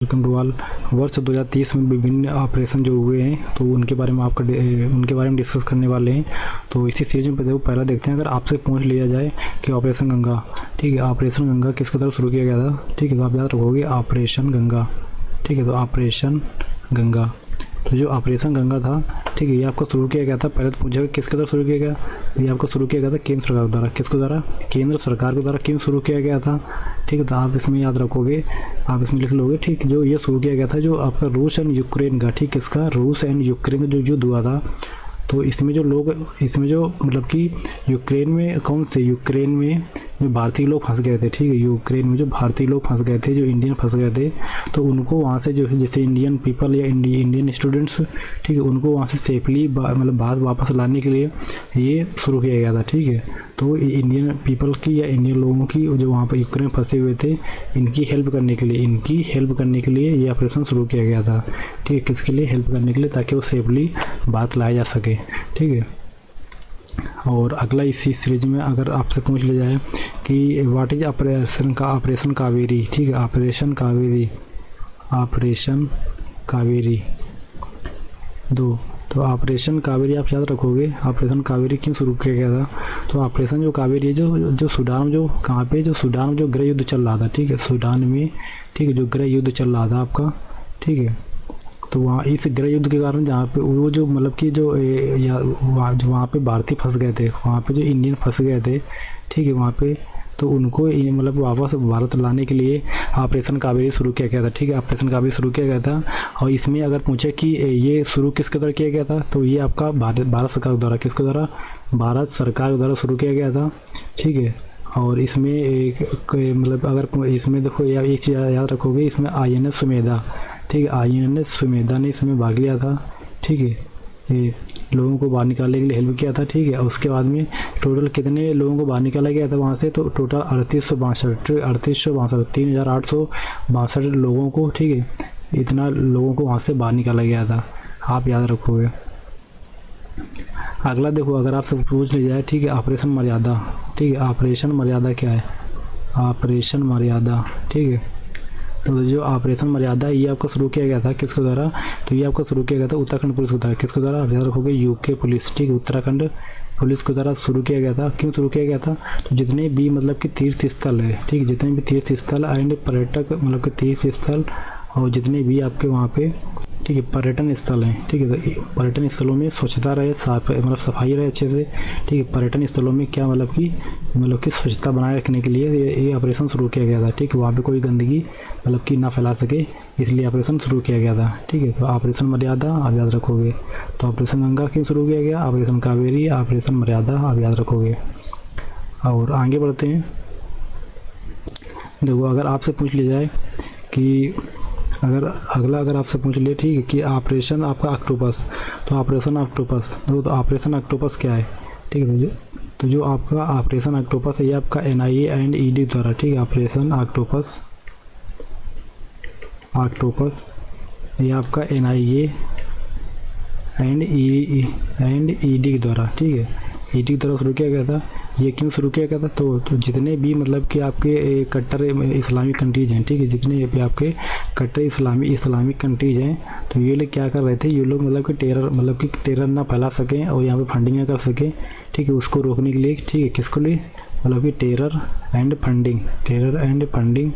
Welcome to all. वर्ष 2030 में विभिन्न ऑपरेशन जो हुए हैं तो उनके बारे में डिस्कस करने वाले हैं। तो इसी सीरीज में देखो, पहला देखते हैं। अगर आपसे पूछ लिया जाए कि ऑपरेशन गंगा, ठीक है, ऑपरेशन गंगा किसके तरफ शुरू किया गया था, ठीक है, तो आप याद रखोगे ऑपरेशन गंगा, ठीक है। तो ऑपरेशन गंगा, तो जो ऑपरेशन गंगा था, ठीक है, ये आपको शुरू किया गया था। पहले तो पूछेगा किसके द्वारा शुरू किया गया, ये आपको शुरू किया गया था केंद्र सरकार द्वारा। किसके द्वारा? केंद्र सरकार के द्वारा क्यों शुरू किया गया था, ठीक है। तो आप इसमें याद रखोगे, आप इसमें लिख लोगे, ठीक। जो ये शुरू किया गया था जो आपका रूस एंड यूक्रेन का, ठीक, किसका? रूस एंड यूक्रेन का जो युद्ध हुआ था, तो इसमें जो लोग, इसमें जो मतलब कि यूक्रेन में कौन से, यूक्रेन में जो भारतीय लोग फंस गए थे, ठीक है, यूक्रेन में जो भारतीय लोग फंस गए थे, जो इंडियन फंस गए थे, तो उनको वहाँ से जो जैसे इंडियन पीपल या इंडियन स्टूडेंट्स, ठीक है, उनको वहाँ से सेफली मतलब बात वापस लाने के लिए ये शुरू किया गया था, ठीक है। तो इंडियन पीपल की या इंडियन लोगों की जो वहाँ पर यूक्रेन फंसे हुए थे, इनकी हेल्प करने के लिए ये ऑपरेशन शुरू किया गया था, ठीक है। किसके लिए? हेल्प करने के लिए, ताकि वो सेफली बात लाया जा सके, ठीक है। और अगला इसी सीरीज में अगर आपसे पूछ लिया जाए कि व्हाट इज ऑपरेशन कावेरी, ठीक है, ऑपरेशन कावेरी दो, तो ऑपरेशन कावेरी आप याद रखोगे, ऑपरेशन कावेरी क्यों शुरू किया गया था। तो ऑपरेशन जो कावेरी है, जो सूडान में, जो कहाँ पे, जो सूडान में जो गृह युद्ध चल रहा था, ठीक है, सूडान में, ठीक है, जो गृह युद्ध चल रहा था आपका, ठीक है। तो वहाँ इस गृह युद्ध के कारण जहाँ पे वो जो मतलब कि जो वहाँ पे भारतीय फंस गए थे, वहाँ पे जो इंडियन फंस गए थे, ठीक है, वहाँ पे, तो उनको मतलब वापस भारत लाने के लिए ऑपरेशन कावेरी शुरू किया गया था, ठीक है। ऑपरेशन कावेरी शुरू किया गया था। और इसमें अगर पूछे कि ये शुरू किसके द्वारा किया गया था, तो ये आपका भारत सरकार द्वारा, किसके द्वारा? भारत सरकार द्वारा शुरू किया गया था, ठीक है। और इसमें एक मतलब अगर इसमें देखो एक चीज़ याद रखोगे, इसमें INS सुमेधा, ठीक है, INS सुमेधा ने इसमें भाग लिया था, ठीक है। ये लोगों को बाहर निकालने के लिए हेल्प किया था, ठीक है। उसके बाद में टोटल कितने लोगों को बाहर निकाला गया था वहाँ से, तो टोटल 3862 लोगों को, ठीक है, इतना लोगों को वहाँ से बाहर निकाला गया था, आप याद रखोगे। अगला देखो, अगर आपसे पूछ लिया जाए, ठीक है, ऑपरेशन मर्यादा, ठीक है, ऑपरेशन मर्यादा क्या है, ऑपरेशन मर्यादा, ठीक है। तो जो ऑपरेशन मर्यादा ये आपका शुरू किया गया था किसके द्वारा, तो ये आपका शुरू किया गया था उत्तराखंड पुलिस के द्वारा। किसके द्वारा? आप याद रखोगे, UK पुलिस, ठीक है, उत्तराखंड पुलिस के द्वारा शुरू किया गया था। क्यों शुरू किया गया था? तो जितने भी मतलब कि तीर्थ स्थल है, ठीक, जितने भी तीर्थ स्थल एंड पर्यटक मतलब कि तीर्थ स्थल और जितने भी आपके वहाँ पे, ठीक है, पर्यटन स्थल हैं, ठीक है, तो पर्यटन स्थलों में स्वच्छता रहे, साफ मतलब सफाई रहे अच्छे से, ठीक है। पर्यटन स्थलों में क्या मतलब कि स्वच्छता बनाए रखने के लिए ये ऑपरेशन शुरू किया गया था, ठीक है। वहाँ पे कोई गंदगी मतलब कि ना फैला सके, इसलिए ऑपरेशन शुरू किया गया था, ठीक है। तो ऑपरेशन मर्यादा आप याद रखोगे। तो ऑपरेशन गंगा क्यों शुरू किया गया, ऑपरेशन कावेरी, ऑपरेशन मर्यादा आप याद रखोगे। और आगे बढ़ते हैं। देखो, अगर आपसे पूछ लिया जाए कि अगर आपसे पूछ ले, ठीक है, कि ऑपरेशन आपका ऑक्टोपस, तो ऑपरेशन ऑक्टोपस, तो ऑपरेशन ऑक्टोपस क्या है, ठीक है। तो जो आपका ऑपरेशन ऑक्टोपस है ये आपका NIA एंड ED द्वारा, ठीक है, ऑपरेशन ऑक्टोपस ये आपका NIA एंड ED के द्वारा, ठीक है, ED की द्वारा शुरू किया गया था। ये क्यों शुरू किया गया था? तो जितने भी मतलब कि आपके कट्टर इस्लामिक कंट्रीज हैं, ठीक है, जितने भी आपके कट्टर इस्लामिक कंट्रीज हैं, तो ये लोग क्या कर रहे थे, ये लोग मतलब कि टेरर ना फैला सकें और यहाँ पे फंडिंग ना कर सकें, ठीक है, उसको रोकने के लिए, ठीक है, किसको लिए, मतलब कि टेरर एंड फंडिंग,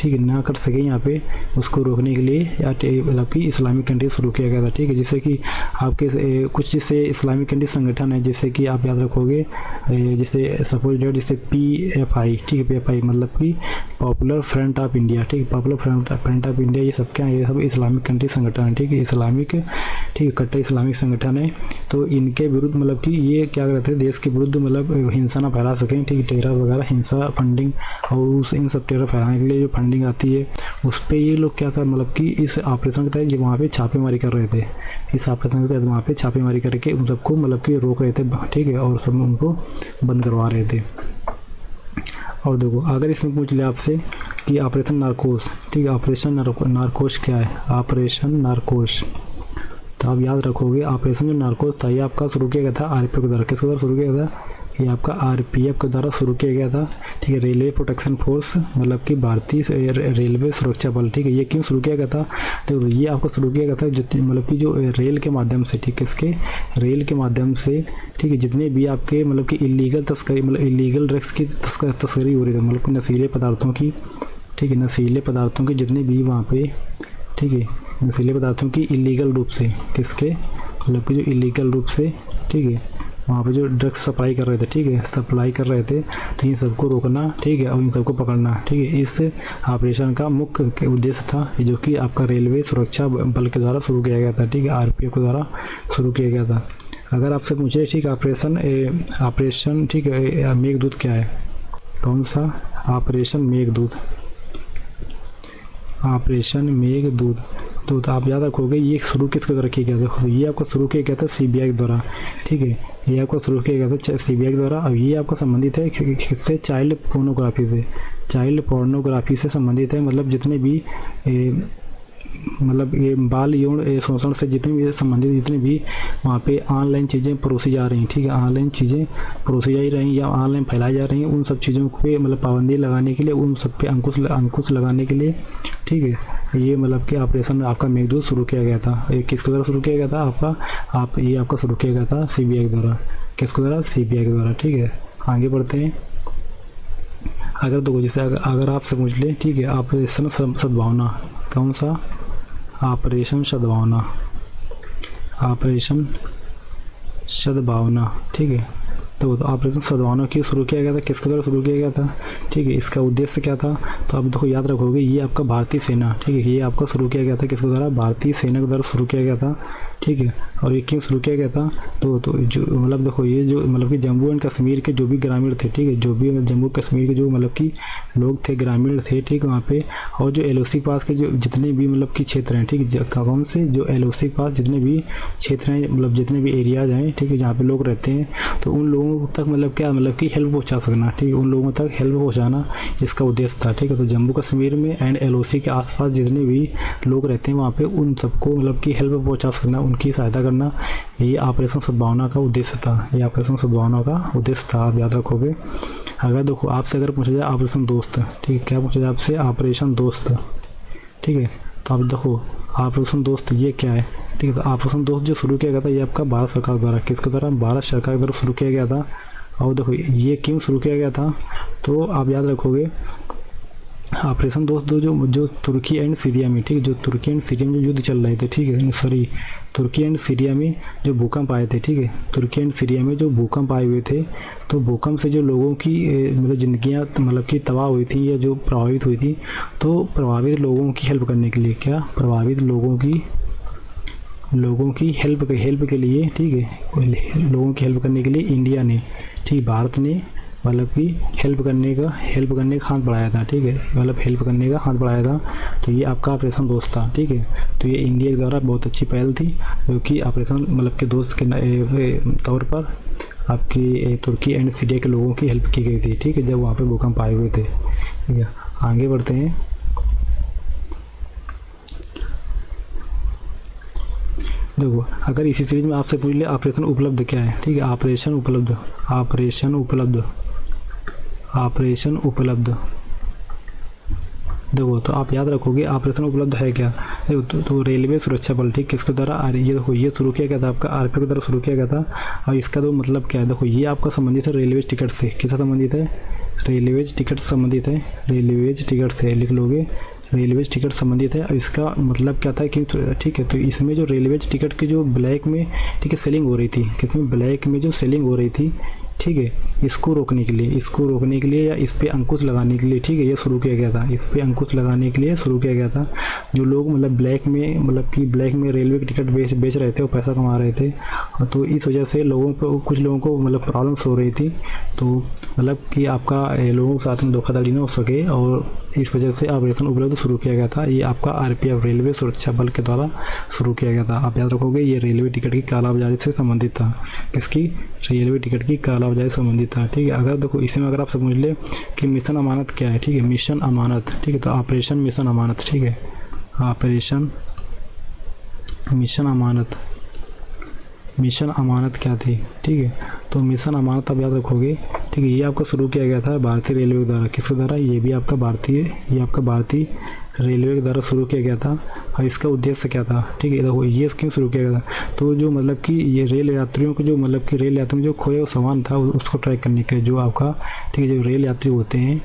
ठीक है, ना कर सके यहाँ पे, उसको रोकने के लिए या मतलब कि इस्लामिक कंट्री शुरू किया गया था, ठीक है। जैसे कि आपके कुछ जैसे इस्लामिक कंट्री संगठन है, जैसे कि आप याद रखोगे, जैसे सपोज डेट, जैसे PFI, ठीक है, PFI मतलब कि पॉपुलर फ्रंट ऑफ इंडिया, ठीक है, पॉपुलर फ्रंट ऑफ इंडिया, ये सब क्या है, ये सब इस्लामिक कंट्री संगठन है, ठीक है, इस्लामिक, ठीक है, कट्टर इस्लामिक संगठन है। तो इनके विरुद्ध मतलब कि ये क्या करते हैं, देश के विरुद्ध मतलब हिंसा ना फैला सकें, ठीक है, टेरर वगैरह, हिंसा, फंडिंग और इन सब टेरर फैलाने के लिए जो फंडिंग आती है उस पे ये लोग क्या कर मतलब कि इस ऑपरेशन के तहत ये वहाँ पे छापेमारी कर रहे थे, इस ऑपरेशन के तहत वहाँ पे छापेमारी करके उन सबको मतलब कि रोक रहे थे, ठीक है, और सब उनको बंद करवा रहे थे। और देखो, अगर इसमें पूछ लिया आपसे कि ऑपरेशन नारकोस, ठीक है, ऑपरेशन नारकोस क्या है, ऑपरेशन नारकोस, तो आप याद रखोगे ऑपरेशन जो नारकोस था ये आपका शुरू किया गया था RFP के द्वारा। किसके द्वारा शुरू किया था? ये आपका आरपीएफ के द्वारा शुरू किया गया था, ठीक है। रेलवे प्रोटेक्शन फोर्स मतलब कि भारतीय रेलवे सुरक्षा बल, ठीक है। ये क्यों शुरू किया गया था? तो ये आपको शुरू किया गया था मतलब कि जो रेल के माध्यम से, ठीक है, इसके रेल के माध्यम से, ठीक है, जितने भी आपके मतलब कि इलीगल तस्करी मतलब इलीगल ड्रग्स की तस्करी हो रही थी, मतलब नशीले पदार्थों की, ठीक है, नशीले पदार्थों की जितने भी वहाँ पे, ठीक है, नशीले पदार्थों की इलीगल रूप से, किसके मतलब कि जो इलीगल रूप से, ठीक है, वहाँ पे जो ड्रग्स सप्लाई कर रहे थे, ठीक है, सप्लाई कर रहे थे, तो इन सबको रोकना, ठीक है, और इन सबको पकड़ना, ठीक है। इस ऑपरेशन का मुख्य उद्देश्य था जो कि आपका रेलवे सुरक्षा बल के द्वारा शुरू किया गया था, ठीक है, आरपीएफ के द्वारा शुरू किया गया था। अगर आपसे पूछे, ठीक, ऑपरेशन ठीक है मेघदूत क्या है? कौन सा? Operation Meghdoot, operation Meghdoot. तो आप याद रखोगे ये शुरू किसके द्वारा किया गया था? ये आपका शुरू किया गया था सीबीआई के द्वारा, ठीक है, ये आपका शुरू किया गया था सीबीआई के द्वारा। और ये आपका संबंधित है किससे? चाइल्ड पोर्नोग्राफी से, चाइल्ड पोर्नोग्राफी से संबंधित है। मतलब जितने भी मतलब ये बाल यौन शोषण से जितने भी संबंधित जितने भी वहाँ पे ऑनलाइन चीज़ें परोसी जा रही हैं, ठीक है, ऑनलाइन चीज़ें परोसी जा रही हैं या ऑनलाइन फैलाई जा रही हैं, उन सब चीज़ों पे मतलब पाबंदी लगाने के लिए, उन सब पे अंकुश लगाने के लिए, ठीक है, ये मतलब कि ऑपरेशन आपका मेघदूत शुरू किया गया था। ये किसके द्वारा शुरू किया गया था? ये आपका शुरू किया गया था सीबीआई के द्वारा। किसके द्वारा? सीबीआई के द्वारा, ठीक है। आगे बढ़ते हैं। अगर तो जैसे अगर आप समझ लें, ठीक है, ऑपरेशन सद्भावना, कौन सा? ऑपरेशन सद्भावना, ऑपरेशन सद्भावना, ठीक है। तो ऑपरेशन सद्भावना क्यों शुरू किया गया था? किसके द्वारा शुरू किया गया था? ठीक है, इसका उद्देश्य क्या था? तो आप देखो याद रखोगे, ये आपका भारतीय सेना, ठीक है, ये आपका शुरू किया गया था किसके द्वारा? भारतीय सेना के द्वारा शुरू किया गया था, ठीक है। और ये क्यों शुरू किया गया था? तो जो मतलब देखो ये जो मतलब कि जम्मू एंड कश्मीर के जो भी ग्रामीण थे, ठीक है, जो भी जम्मू कश्मीर के जो मतलब कि लोग थे, ग्रामीण थे, ठीक है, वहाँ पे, और जो एलओसी पास के जो जितने भी मतलब कि क्षेत्र हैं, ठीक है, कौन से? जो एलओसी पास जितने भी क्षेत्र हैं, मतलब जितने भी एरियाज हैं, ठीक है, जहाँ पे लोग रहते हैं, तो उन लोगों तक मतलब क्या मतलब कि हेल्प पहुँचा सकना, ठीक है, उन लोगों तक हेल्प पहुँचाना इसका उद्देश्य था, ठीक है। तो जम्मू कश्मीर में एंड एलओसी के आसपास जितने भी लोग रहते हैं वहाँ पे उन सबको मतलब कि हेल्प पहुँचा सकना, उनकी सहायता करना, ये ऑपरेशन सद्भावना का उद्देश्य था। ये ऑपरेशन सद्भावना का उद्देश्य था, आप याद रखोगे। अगर देखो आपसे अगर पूछा जाए ऑपरेशन दोस्त, ठीक है, क्या पूछा जाए आपसे? ऑपरेशन दोस्त, ठीक है। तो आप देखो ऑपरेशन दोस्त ये क्या है, ठीक है। तो ऑपरेशन दोस्त जो शुरू किया गया था ये आपका भारत सरकार द्वारा, किसके द्वारा? भारत सरकार के द्वारा शुरू किया गया था। और देखो ये क्यों शुरू किया गया था? तो आप याद रखोगे ऑपरेशन दोस्त दो जो तुर्की एंड सीरिया में, ठीक है, जो तुर्की एंड सीरिया में जो युद्ध चल रहे थे, ठीक है, सॉरी, तुर्की एंड सीरिया में जो भूकंप आए थे, ठीक है, तुर्की एंड सीरिया में जो भूकंप आए हुए थे, तो भूकंप से जो लोगों की मतलब ज़िंदगियाँ मतलब कि तबाह हुई थी या जो प्रभावित हुई थी, तो प्रभावित लोगों की हेल्प करने के लिए, क्या? प्रभावित लोगों की हेल्प के लिए, ठीक है, लोगों की हेल्प करने के लिए इंडिया ने, ठीक, भारत ने मतलब कि हेल्प करने का हाथ बढ़ाया था, ठीक है, मतलब हेल्प करने का हाथ बढ़ाया था। तो ये आपका ऑपरेशन दोस्त था, ठीक है। तो ये इंडिया के द्वारा बहुत अच्छी पहल थी, जो कि ऑपरेशन मतलब कि दोस्त के तौर पर आपकी तुर्की एंड सीरिया के लोगों की हेल्प की गई थी, ठीक है, जब वहाँ पे भूकंप आए हुए थे, ठीक है। आगे बढ़ते हैं। देखो अगर इसी सीरीज में आपसे पूछ ले ऑपरेशन उपलब्ध क्या है, ठीक है, ऑपरेशन उपलब्ध देखो, तो आप याद रखोगे ऑपरेशन उपलब्ध है क्या? देखो तो रेलवे सुरक्षा बल, ठीक, किसके द्वारा? ये देखो ये शुरू किया गया था आपका आरपीएफ के द्वारा शुरू किया गया था। और इसका तो मतलब क्या है? देखो ये आपका संबंधित है रेलवेज टिकट से। किससे संबंधित है? रेलवेज टिकट संबंधित है, रेलवेज टिकट से लिख लोगे, रेलवेज टिकट संबंधित है। इसका मतलब क्या था कि ठीक है, तो इसमें जो रेलवेज टिकट की जो ब्लैक में, ठीक है, सेलिंग हो रही थी, किसमें? ब्लैक में जो सेलिंग हो रही थी, ठीक है, इसको रोकने के लिए या इस पे अंकुश लगाने के लिए, ठीक है, ये शुरू किया गया था। इस पे अंकुश लगाने के लिए शुरू किया गया था। जो लोग मतलब ब्लैक में रेलवे की टिकट बेच रहे थे और पैसा कमा रहे थे, तो इस वजह से कुछ लोगों को मतलब प्रॉब्लम्स हो रही थी। तो मतलब कि आपका लोगों के साथ में धोखाधड़ी ना हो सके, और इस वजह से ऑपरेशन उपलब्ध शुरू किया गया था। ये आपका आरपीएफ रेलवे सुरक्षा बल के द्वारा शुरू किया गया था। आप याद रखोगे ये रेलवे टिकट की कालाबाजारी से संबंधित था। किसकी? रेलवे टिकट की कालाबाजारी संबंधित था, ठीक है। अगर देखो इसमें अगर आप समझ ले कि मिशन अमानत क्या है, ठीक है, मिशन अमानत, ठीक है, तो ऑपरेशन मिशन अमानत, ठीक है, ऑपरेशन मिशन अमानत क्या थी, ठीक है। तो मिशन अमानत आप याद रखोगे, ठीक है। ये आपका शुरू किया गया था भारतीय रेलवे द्वारा, किसके द्वारा, ये भी आपका भारतीय रेलवे के द्वारा शुरू किया गया था। और इसका उद्देश्य क्या था, ठीक है, देखो ये क्यों शुरू किया गया था, तो जो मतलब कि ये रेल यात्रियों को जो मतलब कि रेल यात्रियों में जो खोया हुआ सामान था उसको ट्रैक करने के लिए, जो आपका, ठीक है, जो रेल यात्री होते हैं,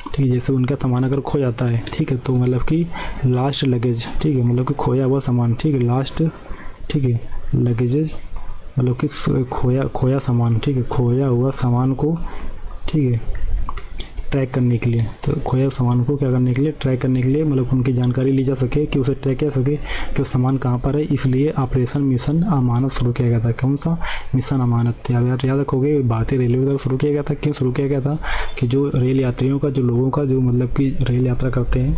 ठीक है, जैसे उनका सामान अगर खो जाता है, ठीक है, तो मतलब कि लास्ट लगेज, ठीक है, मतलब कि खोया हुआ सामान, ठीक है, लास्ट, ठीक है, लगेजेज मतलब कि खोया सामान, ठीक है, खोया हुआ सामान को, ठीक है, ट्रैक करने के लिए, तो खोया सामान को क्या करने के लिए, ट्रैक करने के लिए, मतलब उनकी जानकारी ली जा सके कि उसे ट्रैक किया सके कि वो सामान कहाँ पर है, इसलिए ऑपरेशन मिशन अमानत शुरू किया गया था। कौन सा, मिशन अमानत, याद रखोगे, भारतीय रेलवे द्वारा शुरू किया गया था। क्यों शुरू किया गया था, कि जो रेल यात्रियों का, जो लोगों का, जो मतलब कि रेल यात्रा करते हैं,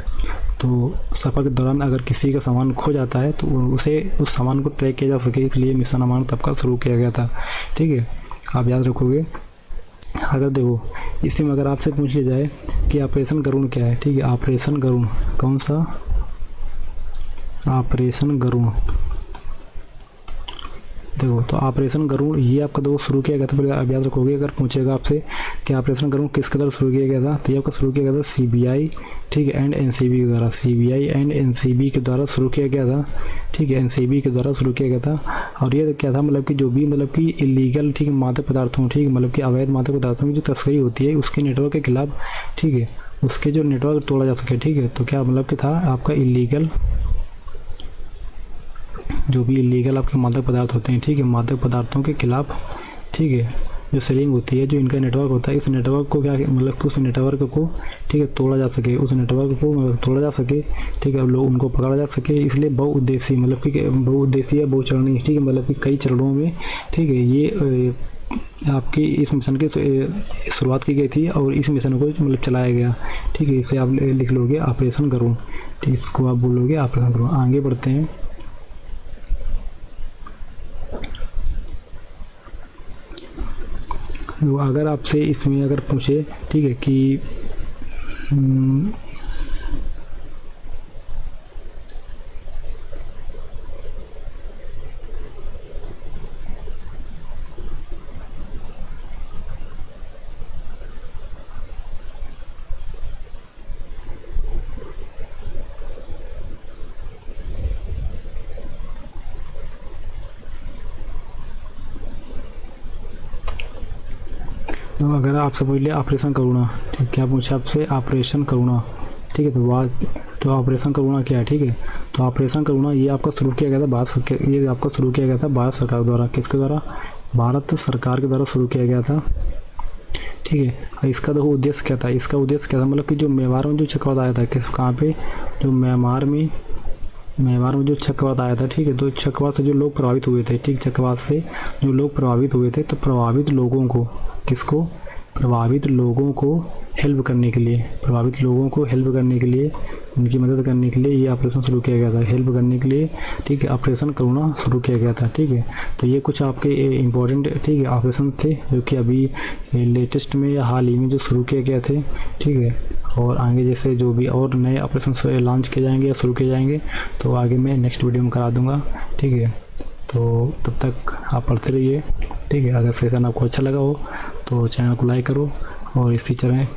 तो सफ़र के दौरान अगर किसी का सामान खो जाता है तो उसे उस सामान को ट्रैक किया जा सके, इसलिए मिशन अमानत आपका शुरू किया गया था, ठीक है, आप याद रखोगे। अगर देखो इसी में अगर आपसे पूछ लिया जाए कि ऑपरेशन गरुड़ क्या है, ठीक है, ऑपरेशन गरुड़, कौन सा, ऑपरेशन गरुड़, देखो तो ऑपरेशन गरुड़ ये आपका दो शुरू किया गया था। पहले आप याद रखोगे, अगर पूछेगा आपसे कि ऑपरेशन गरुड़ किसके द्वारा शुरू किया गया था, तो ये आपका शुरू किया गया था सीबीआई, ठीक है, एंड एनसीबी के द्वारा, सीबीआई एंड एनसीबी के द्वारा शुरू किया गया था, ठीक है, एनसीबी के द्वारा शुरू किया गया था। और ये क्या था, मतलब कि जो भी मतलब कि इलीगल, ठीक है, मादक पदार्थों, ठीक है, मतलब कि अवैध मादक पदार्थों की जो तस्करी होती है उसके नेटवर्क के खिलाफ, ठीक है, उसके जो नेटवर्क तोड़ा जा सके, ठीक है, तो क्या मतलब कि था आपका इलीगल, जो भी इलीगल आपके मादक पदार्थ होते हैं, ठीक है, मादक पदार्थों के खिलाफ, ठीक है, जो सेलिंग होती है, जो इनका नेटवर्क होता है, इस नेटवर्क को क्या मतलब कि उस नेटवर्क को, ठीक है, तोड़ा जा सके, उस नेटवर्क को मतलब तोड़ा जा सके, ठीक है, लोग उनको पकड़ा जा सके, इसलिए बहुउद्देशीय, मतलब कि बहुउद्देशीय बहुचरणीय, ठीक है, मतलब कि कई चरणों में, ठीक है, ये आपकी इस मिशन की शुरुआत की गई थी और इस मिशन को मतलब चलाया गया, ठीक है, इसे आप लिख लोगे ऑपरेशन गरुड़, ठीक, इसको आप बोलोगे ऑपरेशन गरुड़। आगे बढ़ते हैं। तो अगर आपसे इसमें अगर पूछे, ठीक है, कि तो अगर आपसे पूछ लिया ऑपरेशन करुणा, ठीक, क्या पूछा आपसे, ऑपरेशन करुणा, ठीक है, तो ऑपरेशन करुणा क्या है, ठीक है, तो ऑपरेशन करुणा ये आपका शुरू किया गया था ये आपका शुरू किया गया था भारत सरकार द्वारा, किसके द्वारा, भारत सरकार के द्वारा शुरू किया गया था, ठीक है। इसका देखो उद्देश्य क्या था, इसका उद्देश्य क्या था, मतलब कि जो मेवाड़ में जो चक्रवात आया था, किस कहाँ पे, जो मेवाड़ में जो चक्रवात आया था, ठीक है, तो चक्रवात से जो लोग प्रभावित हुए थे, ठीक, चक्रवात से जो लोग प्रभावित हुए थे, तो प्रभावित लोगों को, किसको, प्रभावित लोगों को हेल्प करने के लिए, प्रभावित लोगों को हेल्प करने के लिए, उनकी मदद करने के लिए ये ऑपरेशन शुरू किया गया था, हेल्प करने के लिए, ठीक है, ऑपरेशन करुणा शुरू किया गया था, ठीक है। तो ये कुछ आपके इम्पोर्टेंट, ठीक है, ऑपरेशन थे जो कि अभी लेटेस्ट में या हाल ही में जो शुरू किए गए थे, ठीक है। और आगे जैसे जो भी और नए ऑपरेशन लॉन्च किए जाएंगे या शुरू किए जाएंगे तो आगे मैं नेक्स्ट वीडियो में करा दूँगा, ठीक है। तो तब तक आप पढ़ते रहिए, ठीक है। अगर सेशन आपको अच्छा लगा हो तो चैनल को लाइक करो और इसी तरह